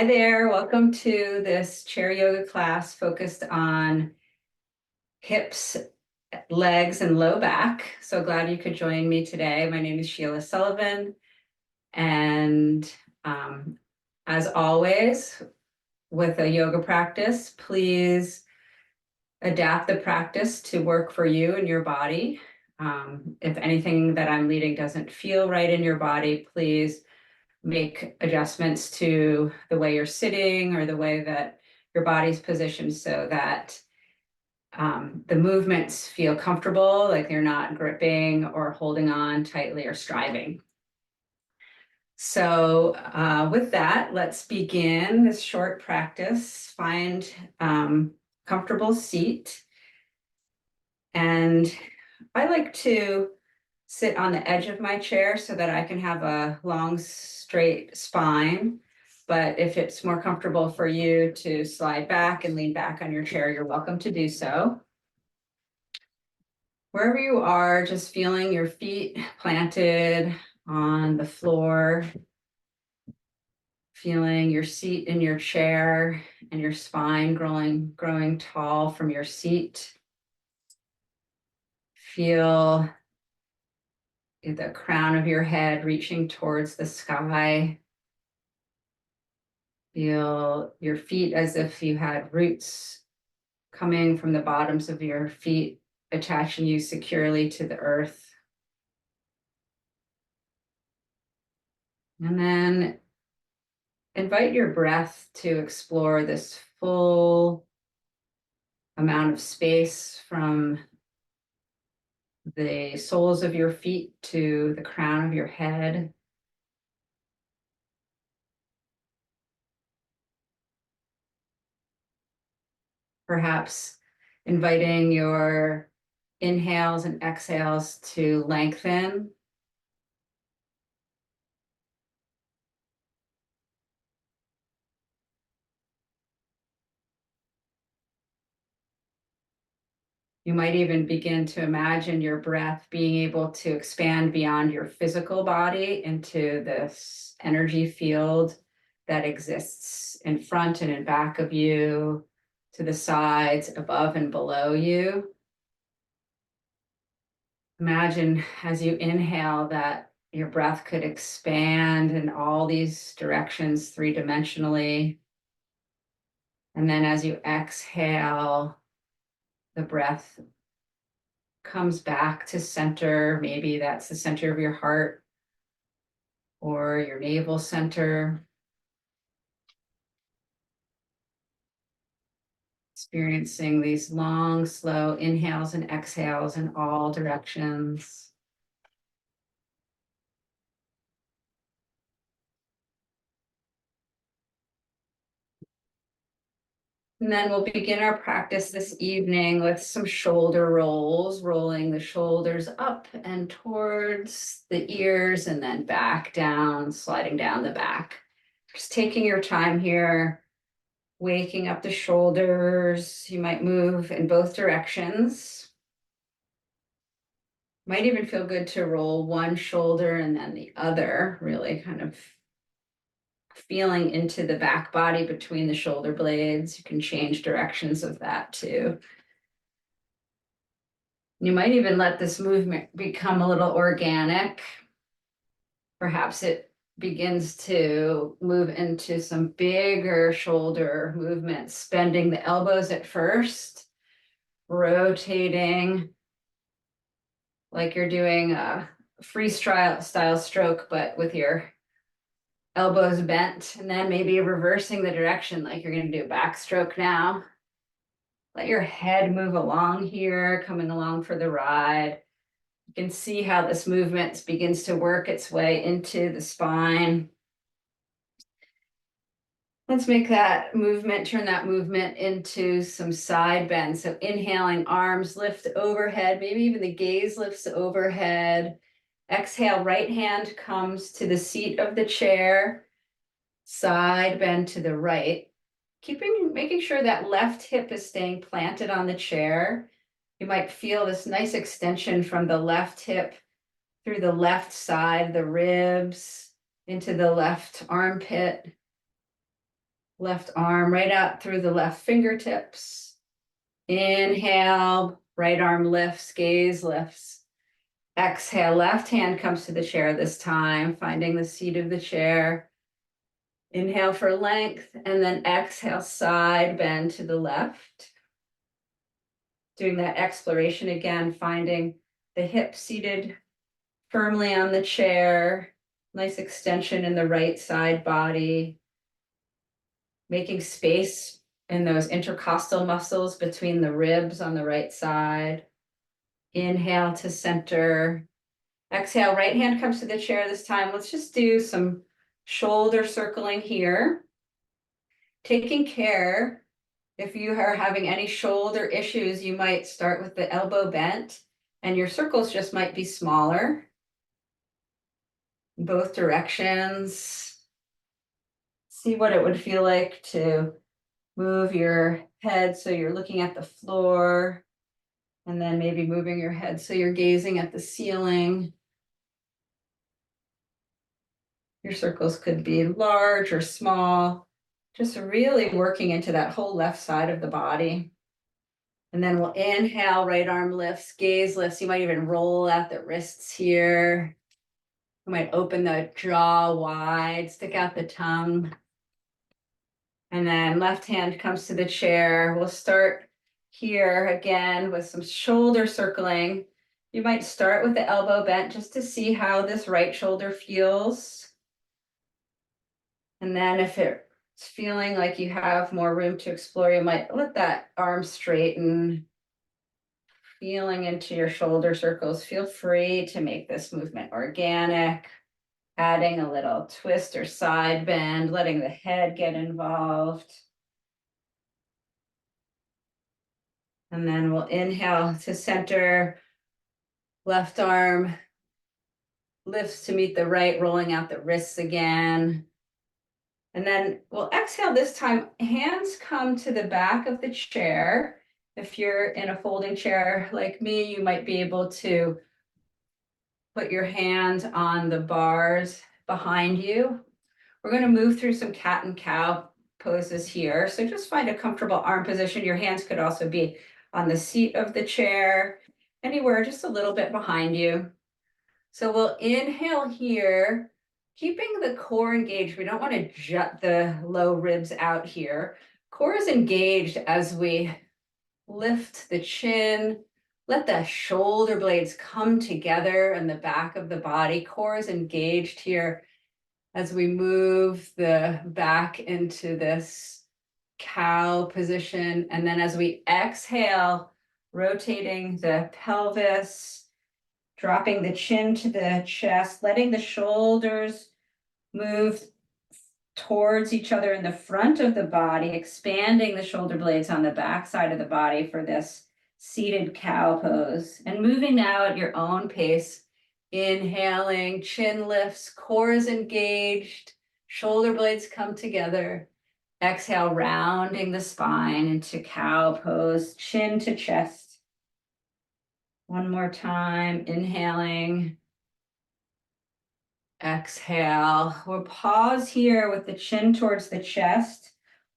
Hi there, welcome to this chair yoga class focused on hips, legs, and low back. So glad you could join me today. My name is Sheila Sullivan, and um, as always, with a yoga practice, please adapt the practice to work for you and your body. If anything that I'm leading doesn't feel right in your body, please make adjustments to the way you're sitting or the way that your body's positioned so that the movements feel comfortable, like they're not gripping or holding on tightly or striving. So with that, let's begin this short practice. Find comfortable seat. And I like to sit on the edge of my chair so that I can have a long, straight spine. But if it's more comfortable for you to slide back and lean back on your chair, you're welcome to do so. Wherever you are, just feeling your feet planted on the floor, feeling your seat in your chair and your spine growing tall from your seat. Feel the crown of your head reaching towards the sky. Feel your feet as if you had roots coming from the bottoms of your feet, attaching you securely to the earth. And then invite your breath to explore this full amount of space from the soles of your feet to the crown of your head. Perhaps inviting your inhales and exhales to lengthen. You might even begin to imagine your breath being able to expand beyond your physical body into this energy field that exists in front and in back of you, to the sides, above and below you. Imagine as you inhale that your breath could expand in all these directions three-dimensionally. And then as you exhale, the breath comes back to center. Maybe that's the center of your heart or your navel center. Experiencing these long, slow inhales and exhales in all directions. And then we'll begin our practice this evening with some shoulder rolls, rolling the shoulders up and towards the ears and then back down, sliding down the back. Just taking your time here, waking up the shoulders. You might move in both directions. Might even feel good to roll one shoulder and then the other, really kind of feeling into the back body between the shoulder blades. You can change directions of that too. You might even let this movement become a little organic. Perhaps it begins to move into some bigger shoulder movements, bending the elbows at first, rotating like you're doing a freestyle stroke, but with your elbows bent, and then maybe reversing the direction like you're going to do a backstroke now. Let your head move along here, coming along for the ride. You can see how this movement begins to work its way into the spine. Let's make that movement, turn that movement into some side bend. So inhaling, arms lift overhead, maybe even the gaze lifts overhead. Exhale, right hand comes to the seat of the chair, side bend to the right. Making sure that left hip is staying planted on the chair. You might feel this nice extension from the left hip through the left side, the ribs, into the left armpit. Left arm right out through the left fingertips. Inhale, right arm lifts, gaze lifts. Exhale, left hand comes to the chair this time, finding the seat of the chair. Inhale for length, and then exhale, side bend to the left. Doing that exploration again, finding the hip seated firmly on the chair. Nice extension in the right side body. Making space in those intercostal muscles between the ribs on the right side. Inhale to center. Exhale, right hand comes to the chair this time. Let's just do some shoulder circling here. Taking care, if you are having any shoulder issues, you might start with the elbow bent and your circles just might be smaller. Both directions. See what it would feel like to move your head so you're looking at the floor, and then maybe moving your head so you're gazing at the ceiling. Your circles could be large or small, just really working into that whole left side of the body. And then we'll inhale, right arm lifts, gaze lifts. You might even roll out the wrists here. You might open the jaw wide, stick out the tongue. And then left hand comes to the chair. We'll start here again with some shoulder circling. You might start with the elbow bent just to see how this right shoulder feels. And then if it's feeling like you have more room to explore, you might let that arm straighten. Feeling into your shoulder circles. Feel free to make this movement organic. Adding a little twist or side bend, letting the head get involved. And then we'll inhale to center, left arm lifts to meet the right, rolling out the wrists again. And then we'll exhale this time, hands come to the back of the chair. If you're in a folding chair like me, you might be able to put your hand on the bars behind you. We're going to move through some cat and cow poses here. So just find a comfortable arm position. Your hands could also be on the seat of the chair, anywhere just a little bit behind you. So we'll inhale here, keeping the core engaged. We don't want to jut the low ribs out here. Core is engaged as we lift the chin, let the shoulder blades come together in the back of the body. Core is engaged here as we move the back into this cow position. And then as we exhale, rotating the pelvis, dropping the chin to the chest, letting the shoulders move towards each other in the front of the body, expanding the shoulder blades on the back side of the body for this seated cow pose. And moving now at your own pace, inhaling, chin lifts, core is engaged, shoulder blades come together. Exhale, rounding the spine into cow pose, chin to chest. One more time, inhaling. Exhale. We'll pause here with the chin towards the chest,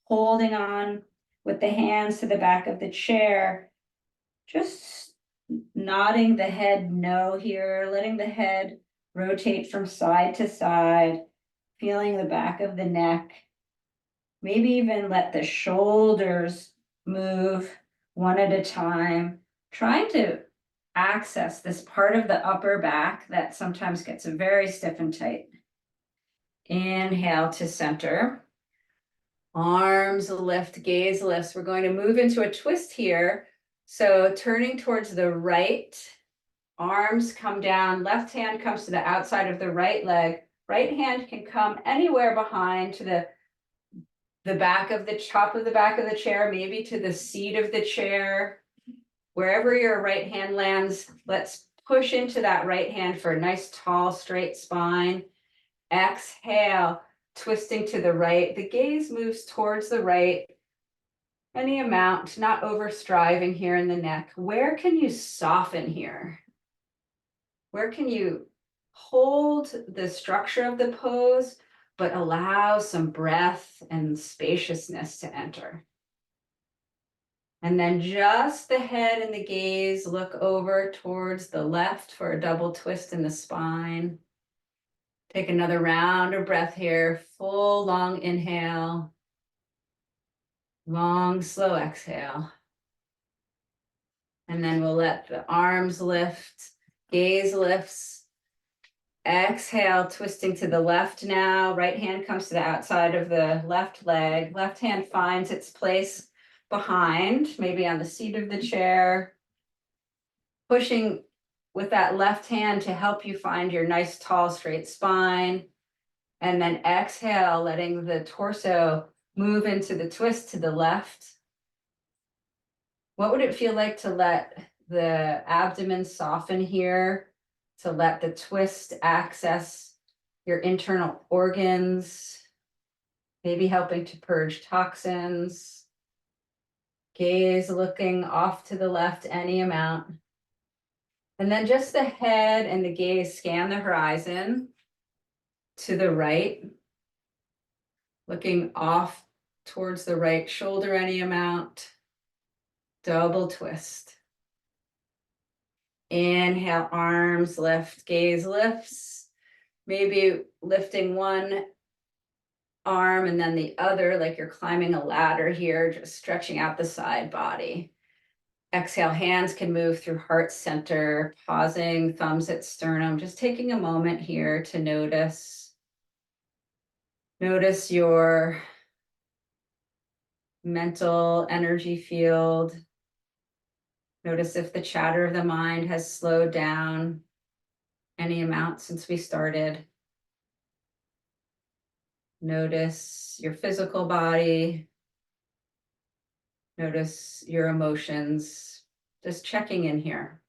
holding on with the hands to the back of the chair. Just nodding the head no here, letting the head rotate from side to side, feeling the back of the neck. Maybe even let the shoulders move one at a time, trying to access this part of the upper back that sometimes gets very stiff and tight. Inhale to center. Arms lift, gaze lifts. We're going to move into a twist here. So turning towards the right, arms come down, left hand comes to the outside of the right leg. Right hand can come anywhere behind to the back of the top of the back of the chair, maybe to the seat of the chair. Wherever your right hand lands, let's push into that right hand for a nice, tall, straight spine. Exhale, twisting to the right. The gaze moves towards the right. Any amount, not over striving here in the neck. Where can you soften here? Where can you hold the structure of the pose, but allow some breath and spaciousness to enter. And then just the head and the gaze look over towards the left for a double twist in the spine. Take another round of breath here, full long inhale, long slow exhale. And then we'll let the arms lift, gaze lifts. Exhale, twisting to the left now. Right hand comes to the outside of the left leg. Left hand finds its place behind, maybe on the seat of the chair. Pushing with that left hand to help you find your nice, tall, straight spine. And then exhale, letting the torso move into the twist to the left. What would it feel like to let the abdomen soften here? To let the twist access your internal organs, maybe helping to purge toxins. Gaze looking off to the left any amount. And then just the head and the gaze scan the horizon to the right, looking off towards the right shoulder any amount. Double twist. Inhale, arms lift, gaze lifts. Maybe lifting one arm and then the other, like you're climbing a ladder here, just stretching out the side body. Exhale, hands can move through heart center, pausing, thumbs at sternum, just taking a moment here to notice. Notice your mental energy field. Notice if the chatter of the mind has slowed down any amount since we started. Notice your physical body. Notice your emotions. Just checking in here.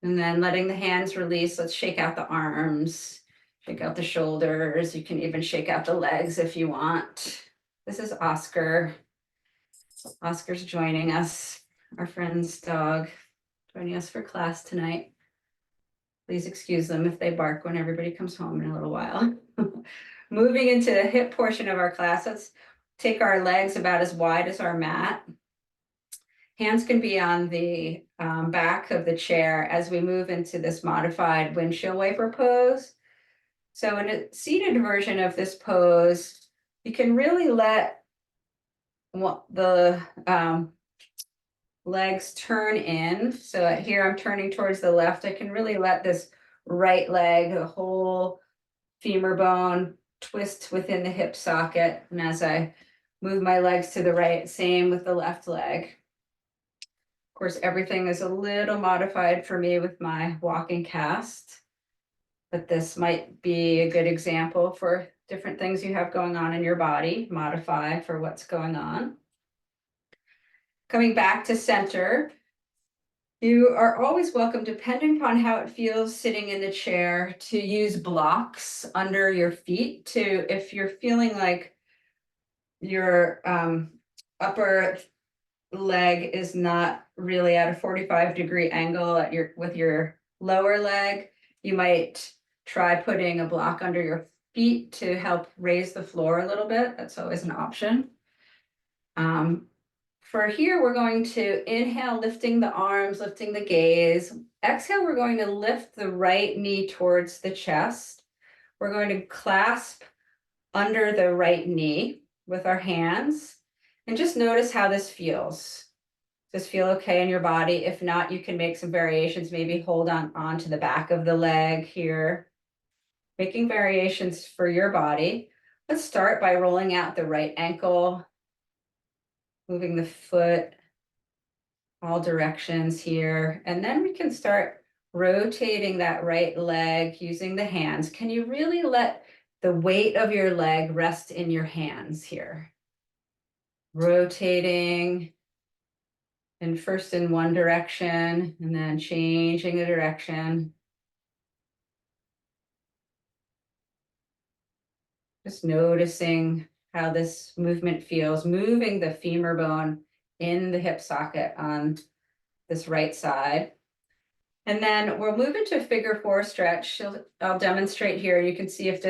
And then letting the hands release. Let's shake out the arms, shake out the shoulders. You can even shake out the legs if you want. This is Oscar. Oscar's joining us, our friend's dog, joining us for class tonight. Please excuse them if they bark when everybody comes home in a little while. Moving into the hip portion of our class, let's take our legs about as wide as our mat. Hands can be on the back of the chair as we move into this modified windshield wiper pose. So in a seated version of this pose, you can really let the legs turn in. So here I'm turning towards the left. I can really let this right leg, the whole femur bone, twist within the hip socket. And as I move my legs to the right, same with the left leg. Of course, everything is a little modified for me with my walking cast, but this might be a good example for different things you have going on in your body. Modify for what's going on. Coming back to center, you are always welcome, depending upon how it feels sitting in the chair, to use blocks under your feet to, if you're feeling like your upper leg is not really at a 45-degree angle at with your lower leg, you might try putting a block under your feet to help raise the floor a little bit. That's always an option. For here, we're going to inhale, lifting the arms, lifting the gaze. Exhale, we're going to lift the right knee towards the chest. We're going to clasp under the right knee with our hands and just notice how this feels. Does this feel okay in your body? If not, you can make some variations, maybe hold on to the back of the leg here. Making variations for your body. Let's start by rolling out the right ankle, moving the foot all directions here. And then we can start rotating that right leg using the hands. Can you really let the weight of your leg rest in your hands here? Rotating, and first in one direction and then changing the direction. Just noticing how this movement feels, moving the femur bone in the hip socket on this right side. And then we'll move into a figure four stretch. I'll demonstrate here. You can see if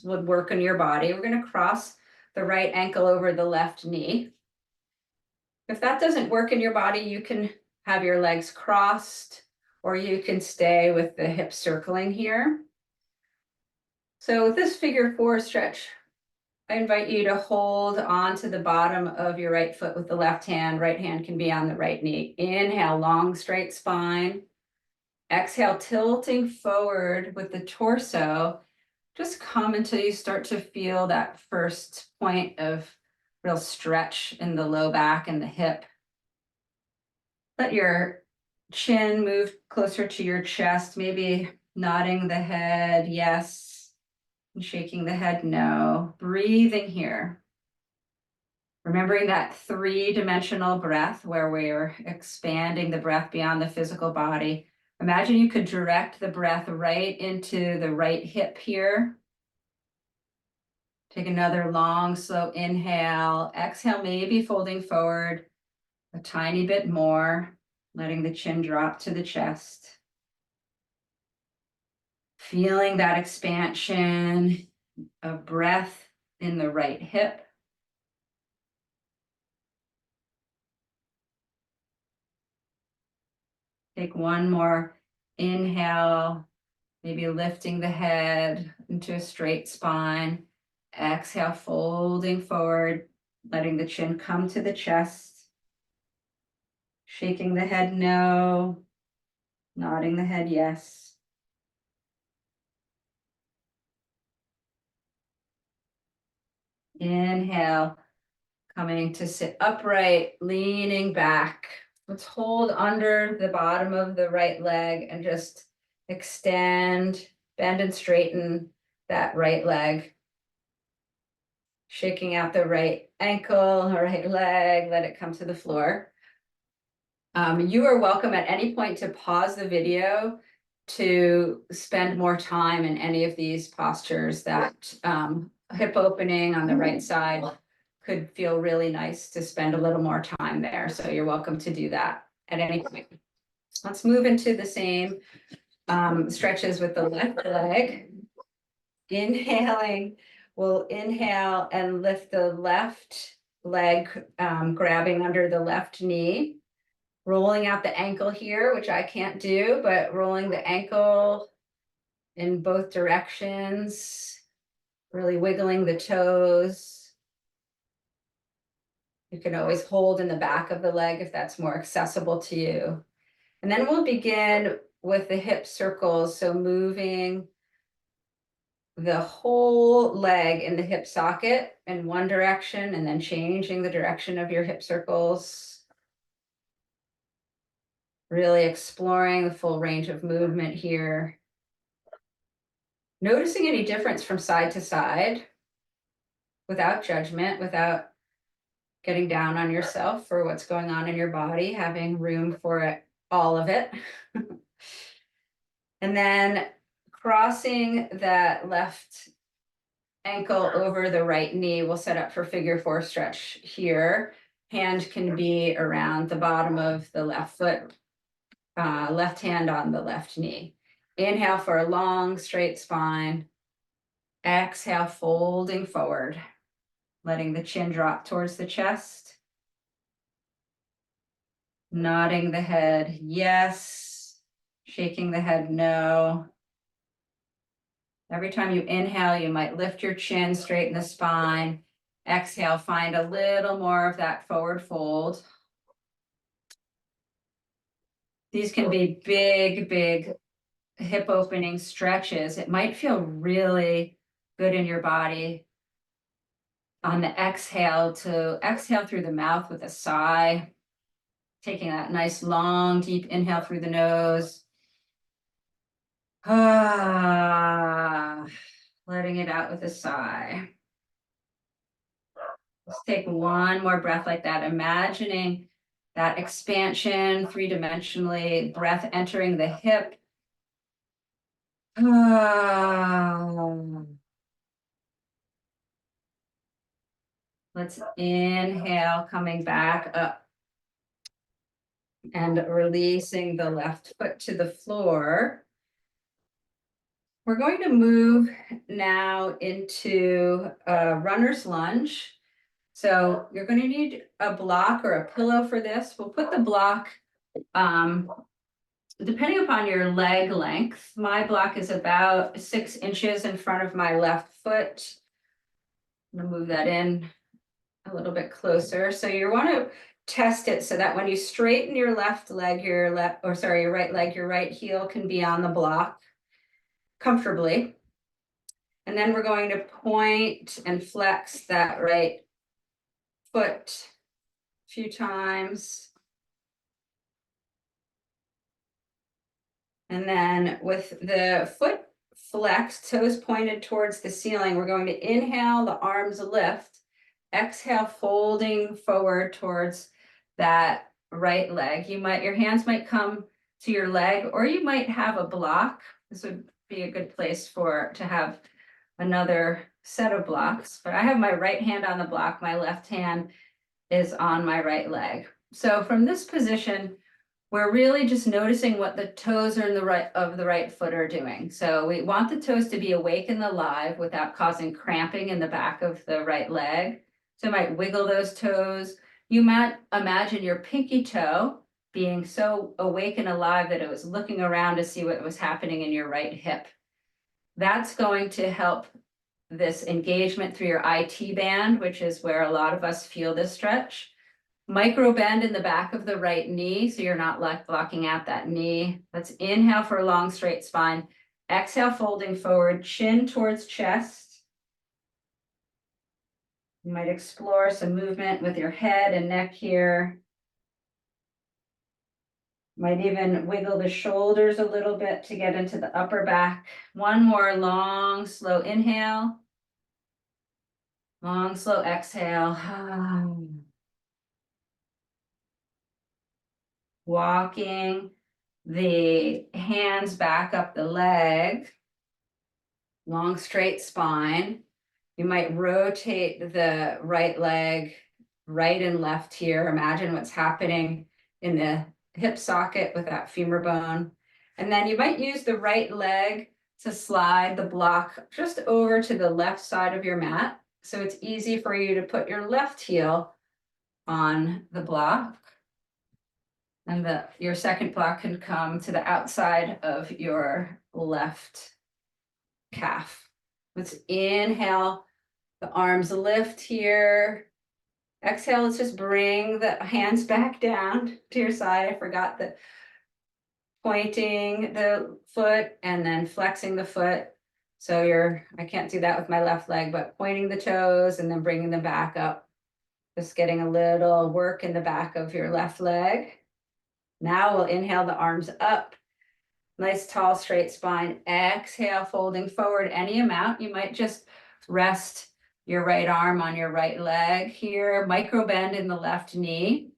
would work on your body. We're going to cross the right ankle over the left knee. If that doesn't work in your body, you can have your legs crossed, or you can stay with the hips circling here. So with this figure four stretch, I invite you to hold on to the bottom of your right foot with the left hand. Right hand can be on the right knee. Inhale, long straight spine. Exhale, tilting forward with the torso. Just come until you start to feel that first point of real stretch in the low back and the hip. Let your chin move closer to your chest, maybe nodding the head, yes, and shaking the head, no. Breathing here. Remembering that three-dimensional breath where we're expanding the breath beyond the physical body. Imagine you could direct the breath right into the right hip here. Take another long, slow inhale. Exhale, maybe folding forward a tiny bit more, letting the chin drop to the chest. Feeling that expansion of breath in the right hip. Take one more inhale, maybe lifting the head into a straight spine. Exhale, folding forward, letting the chin come to the chest. Shaking the head no, nodding the head yes. Inhale, coming to sit upright, leaning back. Let's hold under the bottom of the right leg and just extend, bend and straighten that right leg. Shaking out the right ankle, right leg, let it come to the floor. You are welcome at any point to pause the video to spend more time in any of these postures. That hip opening on the right side could feel really nice to spend a little more time there. So you're welcome to do that at any point. Let's move into the same stretches with the left leg. Inhaling, we'll inhale and lift the left leg, grabbing under the left knee. Rolling out the ankle here, which I can't do, but rolling the ankle in both directions, really wiggling the toes. You can always hold in the back of the leg if that's more accessible to you. And then we'll begin with the hip circles. So moving the whole leg in the hip socket in one direction and then changing the direction of your hip circles. Really exploring the full range of movement here. Noticing any difference from side to side without judgment, without getting down on yourself for what's going on in your body, having room for it, all of it. And then crossing that left ankle over the right knee, we'll set up for figure four stretch here. Hand can be around the bottom of the left foot, left hand on the left knee. Inhale for a long straight spine. Exhale, folding forward, letting the chin drop towards the chest. Nodding the head yes, shaking the head no. Every time you inhale, you might lift your chin, straighten the spine. Exhale, find a little more of that forward fold. These can be big, big hip opening stretches. It might feel really good in your body on the exhale to exhale through the mouth with a sigh, taking that nice long deep inhale through the nose. Letting it out with a sigh. Let's take one more breath like that, imagining that expansion three-dimensionally, breath entering the hip. Let's inhale, coming back up. and releasing the left foot to the floor. We're going to move now into a runner's lunge. So you're going to need a block or a pillow for this. We'll put the block, depending upon your leg length. My block is about 6 inches in front of my left foot. I'm going to move that in a little bit closer. So you want to test it so that when you straighten your left leg, your right leg, your right heel can be on the block comfortably. And then we're going to point and flex that right foot a few times. And then with the foot flexed, toes pointed towards the ceiling, we're going to inhale, the arms lift. Exhale, folding forward towards that right leg. Your hands might come to your leg, or you might have a block. This would be a good place to have another set of blocks, but I have my right hand on the block, my left hand is on my right leg. So from this position, we're really just noticing what the toes are of the right foot are doing. So we want the toes to be awake and alive without causing cramping in the back of the right leg. So you might wiggle those toes. You might imagine your pinky toe being so awake and alive that it was looking around to see what was happening in your right hip. That's going to help this engagement through your IT band, which is where a lot of us feel this stretch. Micro bend in the back of the right knee, so you're not blocking out that knee. Let's inhale for a long straight spine. Exhale, folding forward, chin towards chest. You might explore some movement with your head and neck here. Might even wiggle the shoulders a little bit to get into the upper back. One more long, slow inhale. Long, slow exhale. Walking the hands back up the leg. Long, straight spine. You might rotate the right leg right and left here. Imagine what's happening in the hip socket with that femur bone. And then you might use the right leg to slide the block just over to the left side of your mat. So it's easy for you to put your left heel on the block. And your second block can come to the outside of your left calf. Let's inhale, the arms lift here. Exhale, let's just bring the hands back down to your side. I forgot the pointing the foot and then flexing the foot. So I can't do that with my left leg, but pointing the toes and then bringing them back up. Just getting a little work in the back of your left leg. Now we'll inhale the arms up. Nice tall straight spine. Exhale, folding forward any amount. You might just rest your right arm on your right leg here. Micro bend in the left knee.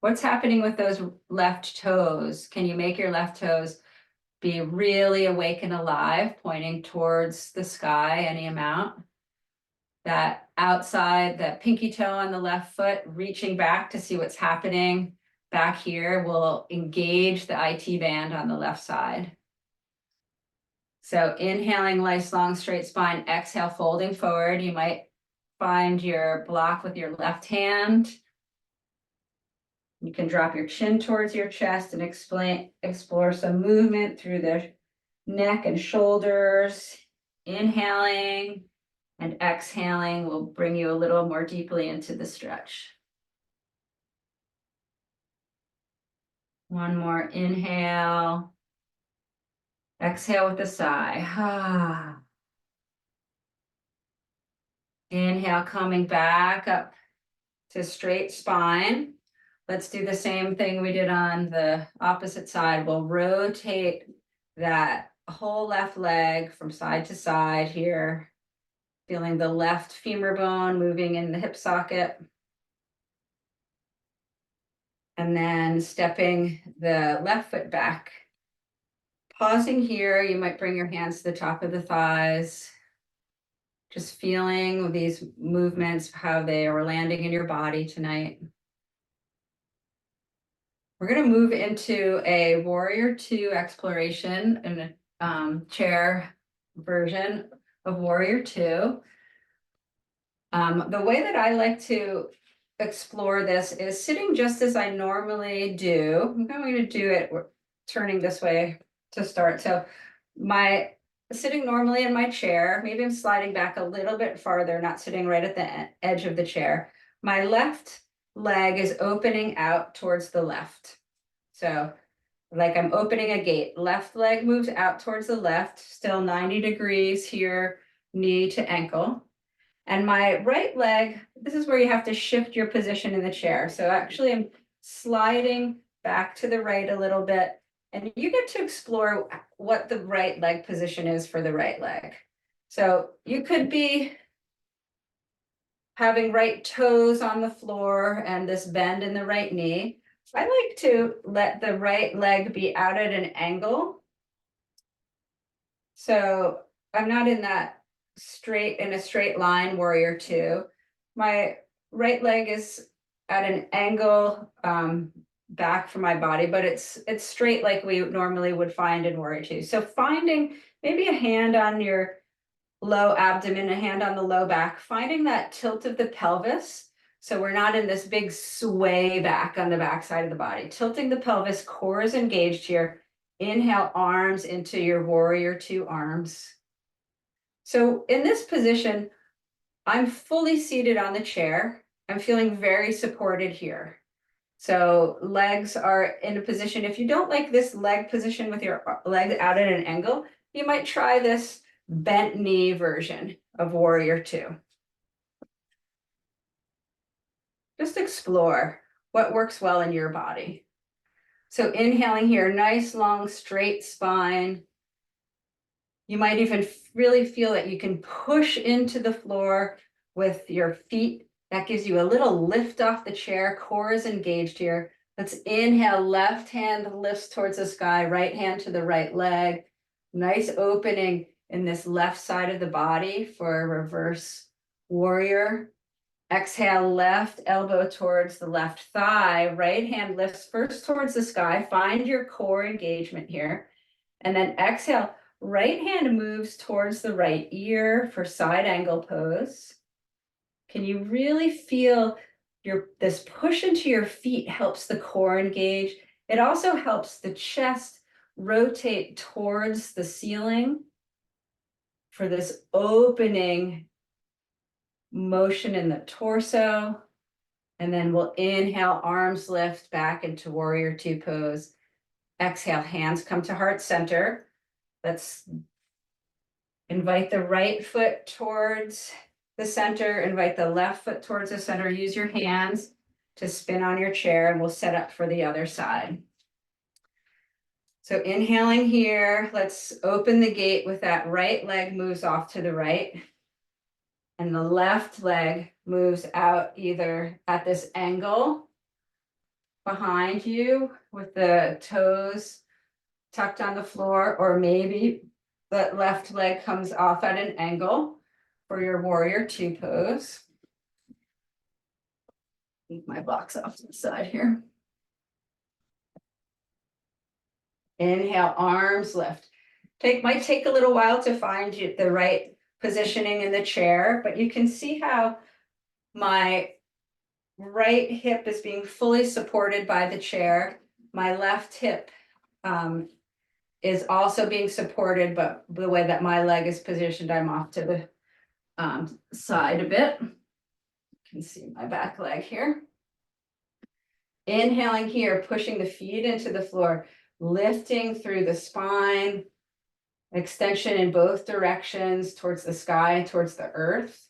What's happening with those left toes? Can you make your left toes be really awake and alive, pointing towards the sky any amount? That outside, that pinky toe on the left foot, reaching back to see what's happening back here will engage the IT band on the left side. So inhaling, nice long straight spine, exhale, folding forward. You might find your block with your left hand. You can drop your chin towards your chest and explore some movement through the neck and shoulders. Inhaling and exhaling will bring you a little more deeply into the stretch. One more inhale. Exhale with a sigh. Inhale, coming back up to straight spine. Let's do the same thing we did on the opposite side. We'll rotate that whole left leg from side to side here. Feeling the left femur bone moving in the hip socket. And then stepping the left foot back. Pausing here, you might bring your hands to the top of the thighs. Just feeling these movements, how they are landing in your body tonight. We're going to move into a Warrior 2 exploration and chair version of Warrior 2. The way that I like to explore this is sitting just as I normally do. I'm going to do it turning this way to start. So my sitting normally in my chair, maybe I'm sliding back a little bit farther, not sitting right at the edge of the chair. My left leg is opening out towards the left. So like I'm opening a gate, left leg moves out towards the left, still 90 degrees here, knee to ankle. And my right leg, this is where you have to shift your position in the chair. So actually I'm sliding back to the right a little bit, and you get to explore what the right leg position is for the right leg. So you could be having right toes on the floor and this bend in the right knee. I like to let the right leg be out at an angle. So I'm not in that in a straight line, Warrior 2. My right leg is at an angle back from my body, but it's straight like we normally would find in Warrior 2. So finding maybe a hand on your low abdomen, a hand on the low back, finding that tilt of the pelvis. So we're not in this big sway back on the back side of the body. Tilting the pelvis, core is engaged here. Inhale, arms into your Warrior 2 arms. So in this position, I'm fully seated on the chair. I'm feeling very supported here. So legs are in a position, if you don't like this leg position with your leg out at an angle, you might try this bent knee version of Warrior 2. Just explore what works well in your body. So inhaling here, nice long straight spine. You might even really feel that you can push into the floor with your feet. That gives you a little lift off the chair, core is engaged here. Let's inhale, left hand lifts towards the sky, right hand to the right leg. Nice opening in this left side of the body for a reverse warrior. Exhale, left elbow towards the left thigh, right hand lifts first towards the sky. Find your core engagement here. And then exhale, right hand moves towards the right ear for side angle pose. Can you really feel this push into your feet helps the core engage? It also helps the chest rotate towards the ceiling for this opening motion in the torso. And then we'll inhale, arms lift back into Warrior 2 pose. Exhale, hands come to heart center. Let's invite the right foot towards the center, invite the left foot towards the center. Use your hands to spin on your chair, and we'll set up for the other side. So inhaling here, let's open the gate with that right leg moves off to the right. And the left leg moves out either at this angle behind you with the toes tucked on the floor, or maybe the left leg comes off at an angle for your Warrior 2 pose. Move my box off to the side here. Inhale, arms lift. Might take a little while to find the right positioning in the chair, but you can see how my right hip is being fully supported by the chair. My left hip is also being supported, but the way that my leg is positioned, I'm off to the side a bit. You can see my back leg here. Inhaling here, pushing the feet into the floor, lifting through the spine, extension in both directions towards the sky, towards the earth.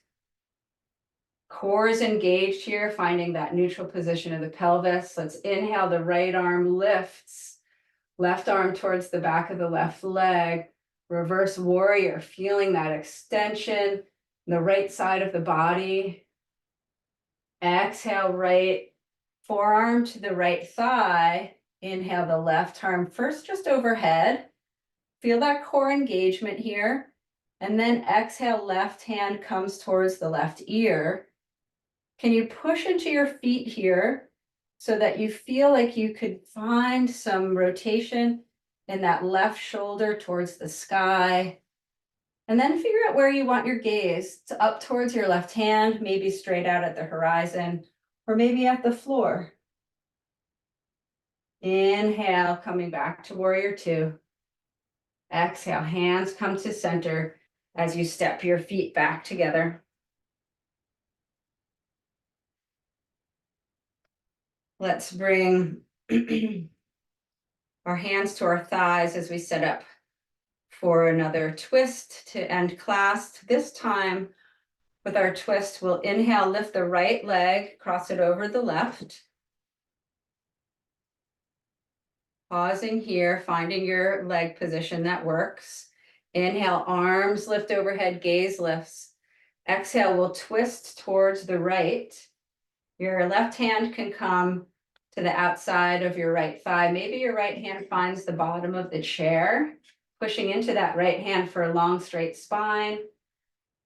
Core is engaged here, finding that neutral position of the pelvis. Let's inhale, the right arm lifts, left arm towards the back of the left leg. Reverse warrior, feeling that extension, the right side of the body. Exhale, right forearm to the right thigh. Inhale, the left arm first just overhead. Feel that core engagement here. And then exhale, left hand comes towards the left ear. Can you push into your feet here so that you feel like you could find some rotation in that left shoulder towards the sky. And then figure out where you want your gaze. It's up towards your left hand, maybe straight out at the horizon, or maybe at the floor. Inhale, coming back to warrior two. Exhale, hands come to center as you step your feet back together. Let's bring our hands to our thighs as we set up for another twist to end class. This time with our twist, we'll inhale, lift the right leg, cross it over the left. Pausing here, finding your leg position that works. Inhale, arms lift overhead, gaze lifts. Exhale, we'll twist towards the right. Your left hand can come to the outside of your right thigh. Maybe your right hand finds the bottom of the chair, pushing into that right hand for a long straight spine.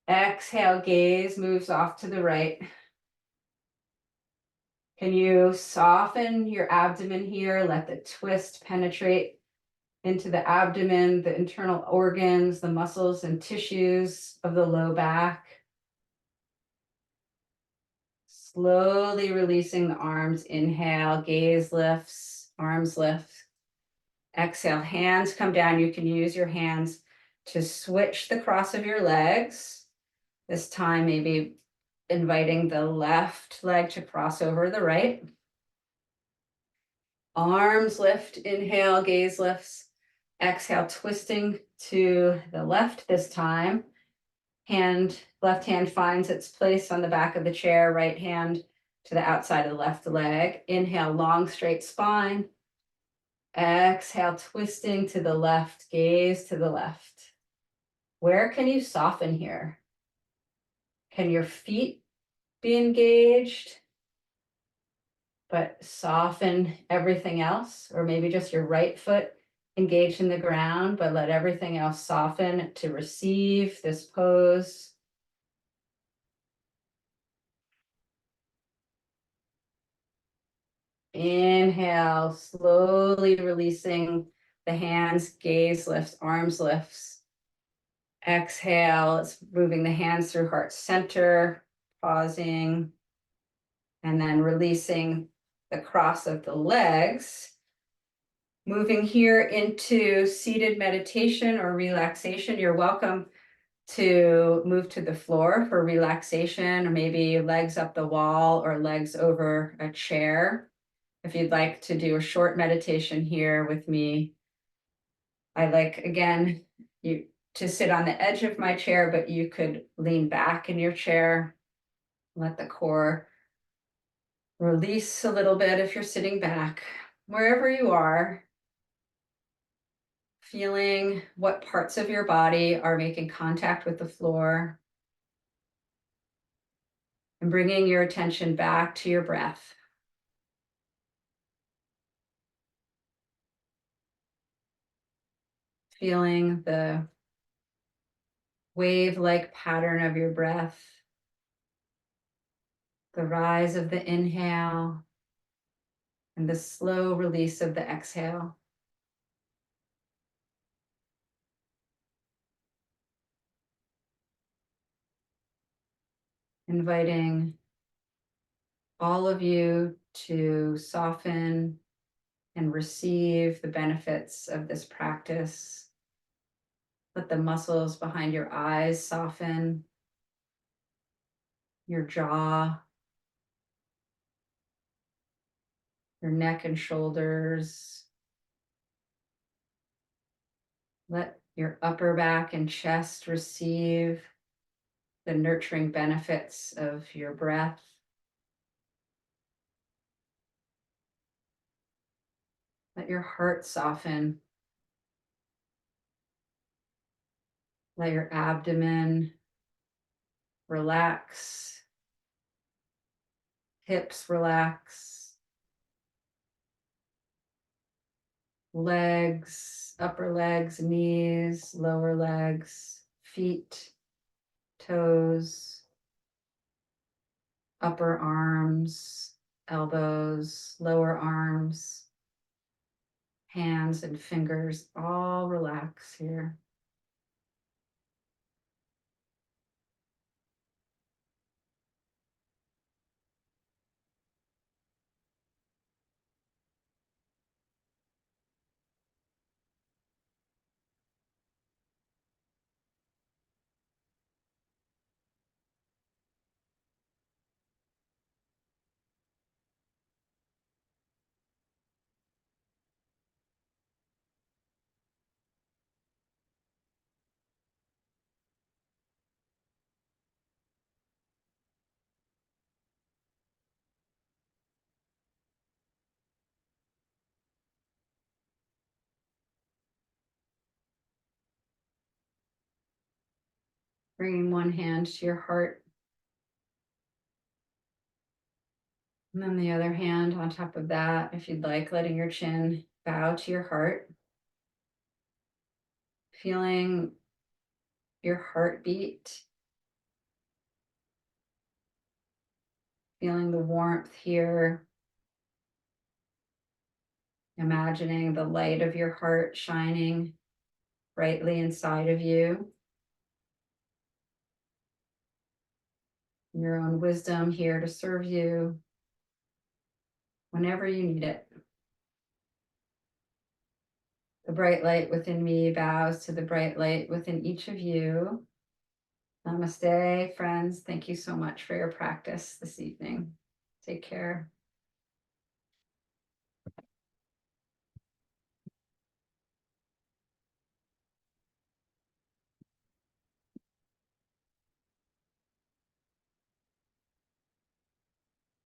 Exhale, gaze moves off to the right. Can you soften your abdomen here? Let the twist penetrate into the abdomen, the internal organs, the muscles and tissues of the low back. Slowly releasing the arms. Inhale, gaze lifts, arms lift. Exhale, hands come down. You can use your hands to switch the cross of your legs. This time, maybe inviting the left leg to cross over the right. Arms lift, inhale, gaze lifts. Exhale, twisting to the left this time. Left hand finds its place on the back of the chair, right hand to the outside of the left leg. Inhale, long straight spine. Exhale, twisting to the left, gaze to the left. Where can you soften here? Can your feet be engaged, but soften everything else? Or maybe just your right foot engaged in the ground, but let everything else soften to receive this pose. Inhale, slowly releasing the hands, gaze lifts, arms lifts. Exhale, it's moving the hands through heart center, pausing, and then releasing the cross of the legs. Moving here into seated meditation or relaxation. You're welcome to move to the floor for relaxation, or maybe legs up the wall or legs over a chair. If you'd like to do a short meditation here with me, I like, again, you to sit on the edge of my chair, but you could lean back in your chair. Let the core release a little bit if you're sitting back. Wherever you are, feeling what parts of your body are making contact with the floor, and bringing your attention back to your breath. Feeling the wave-like pattern of your breath, the rise of the inhale, and the slow release of the exhale. Inviting all of you to soften and receive the benefits of this practice. Let the muscles behind your eyes soften, your jaw, your neck and shoulders. Let your upper back and chest receive the nurturing benefits of your breath. Let your heart soften. Let your abdomen relax. Hips relax. Legs, upper legs, knees, lower legs, feet, toes, upper arms, elbows, lower arms, hands and fingers, all relax here. Bringing one hand to your heart, and then the other hand on top of that, if you'd like, letting your chin bow to your heart. Feeling your heartbeat, feeling the warmth here, imagining the light of your heart shining brightly inside of you. Your own wisdom here to serve you whenever you need it. The bright light within me bows to the bright light within each of you. Namaste, friends. Thank you so much for your practice this evening. Take care.